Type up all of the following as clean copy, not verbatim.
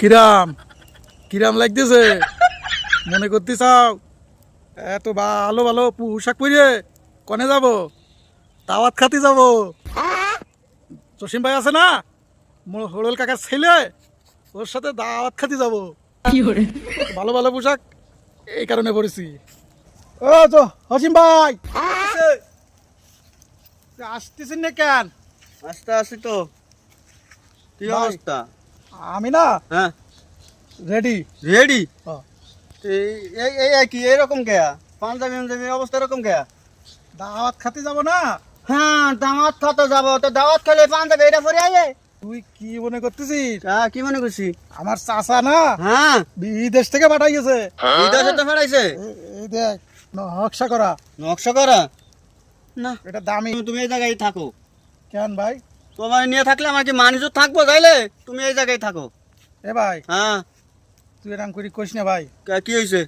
কিরাম কিরাম লাগতেছে? মনে করতে চাও এত ভালো ভালো পোশাক পরে কনে যাব? দাওয়াত খাতে যাব। জসিম ভাই আছে না, হরল কাকার ছেলে, ওর সাথে দাওয়াত খাতে যাব। ভালো ভালো পোশাক এই কারণে পরেছি। ও তো জসিম ভাই আসতেছেন না কেন? আস্তে আস্তে তো কি ভাই, অবস্থা? আমি না হ্যাঁ রেডি। রেডি। এই কি এরকম কেয়া পাঞ্জাবি পাঞ্জাবি অবস্থা এরকম কেয়া? দাওয়াত খাতে যাব না? হ্যাঁ দাওয়াত খাতে যাবো তো দাওয়াত খেলে পাঞ্জাবি এটা পরে আইয়ে। তুই কি মনে করতেছিস? হ্যাঁ কি মনে করছি? আমার চাচা না হ্যাঁ বিদেশ থেকে পাঠাইছে। বিদেশে তো ফেরাইছে। এই দেখ নকশা করা। নকশা করা না, এটা দামি। তুমি এই জায়গায় থাকো। কেন ভাই? তোমার নিয়ে থাকলে আমার কি মানিজ থাকবো যাইলে? তুমি এই জায়গায় থাকো। এ ভাই হ্যাঁ তুই এরকম করি কইস না ভাই, কি হয়েছে?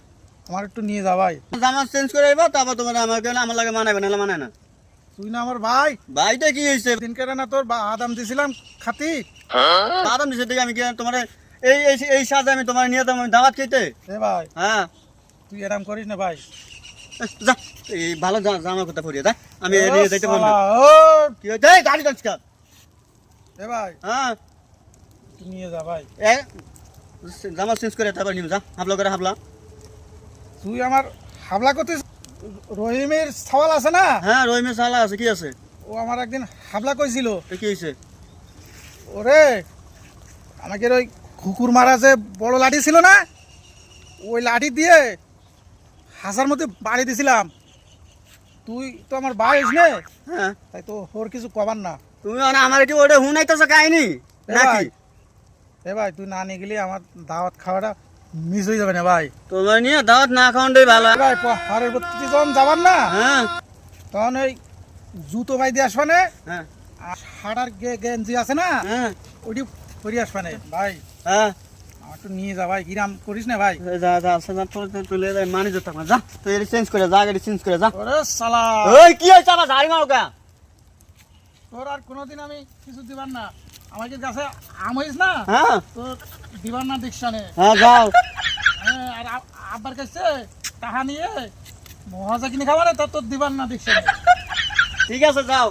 আমার একটু নিয়ে যা ভাই। জামা চেঞ্জ করে আইবা, তারপর তোমার আমার লাগে মানাবে না মানায় না। তুই না আমার ভাই, ভাইটা কি হয়েছে? দিনকে না তোর আদাম দিছিলাম খাতি। বাদাম দিছে দেখে আমি কি তোমার এই এই এই সাজে আমি তোমার নিয়ে যাবো দাওয়াত খেতে? এ ভাই হ্যাঁ তুই এরকম করিস না ভাই। যা, এই ভালো জামা কথা পরিয়ে যা, আমি নিয়ে যাইতে পারবো না। ও কি হয়েছে? এই গাড়ি যাচ্ছে কার? এ ভাই হ্যাঁ তুই নিয়ে যা ভাই। এ জামা চেঞ্জ করে তারপর নিয়ে যা, হাবলা করে হাবলা। তুই আমার হাবলা করতিস। রহিমের সওয়াল আছে না, হ্যাঁ রহিমে সালা আছে, কি আছে? ও আমার একদিন হাবলা কইছিল। তো কি হয়েছে? ওরে আমাকে ওই কুকুর মারা যে বড় লাঠি ছিল না, ওই লাঠি দিয়ে হাসার মধ্যে বাড়ি দিছিলাম। তুই তো আমার বয়স নে, হ্যাঁ তাই তো ওর কিছু কবার না। তুমি মানে আমার কি ওটা হুনাইতেছো কাহিনী এ নাকি? ভাই, এ ভাই তুই না নিয়ে গেলে আমার দাওয়াত খাওয়াটা মিস হয়ে যাবে না ভাই। তোমার নিয়ে দাওয়াত না খাওয়াটাই ভালো। এ ভাই হারের প্রতি যখন যাবার না, হ্যাঁ তখন ওই জুতো ভাই দিয়ে আসবানে, হ্যাঁ আর হাড়ার গেঞ্জি আছে না, হ্যাঁ ওইটি পরে আসবানে ভাই। হ্যাঁ আমার একটু নিয়ে যা ভাই, কিরাম করিস না ভাই। যা যা যা চলে যা, মানি যেতে না, যা তুই এটা চেঞ্জ করে যা, গাড়ি চেঞ্জ করে যা। ওরে শালা, ওই কি হয়েছে? আমার ঝাড়ি মারো কা? তোর আর কোনোদিন আমি কিছু দিবার না। আমাকে কাছে আম হইস না, হ্যাঁ তোর দিবার না দীক্ষানে। হ্যাঁ যাও। হ্যাঁ, আর আব্বার কাছে টাকা নিয়ে মহাজা কিনে খাবার, তা তোর দিবার না দীক্ষানে। ঠিক আছে যাও।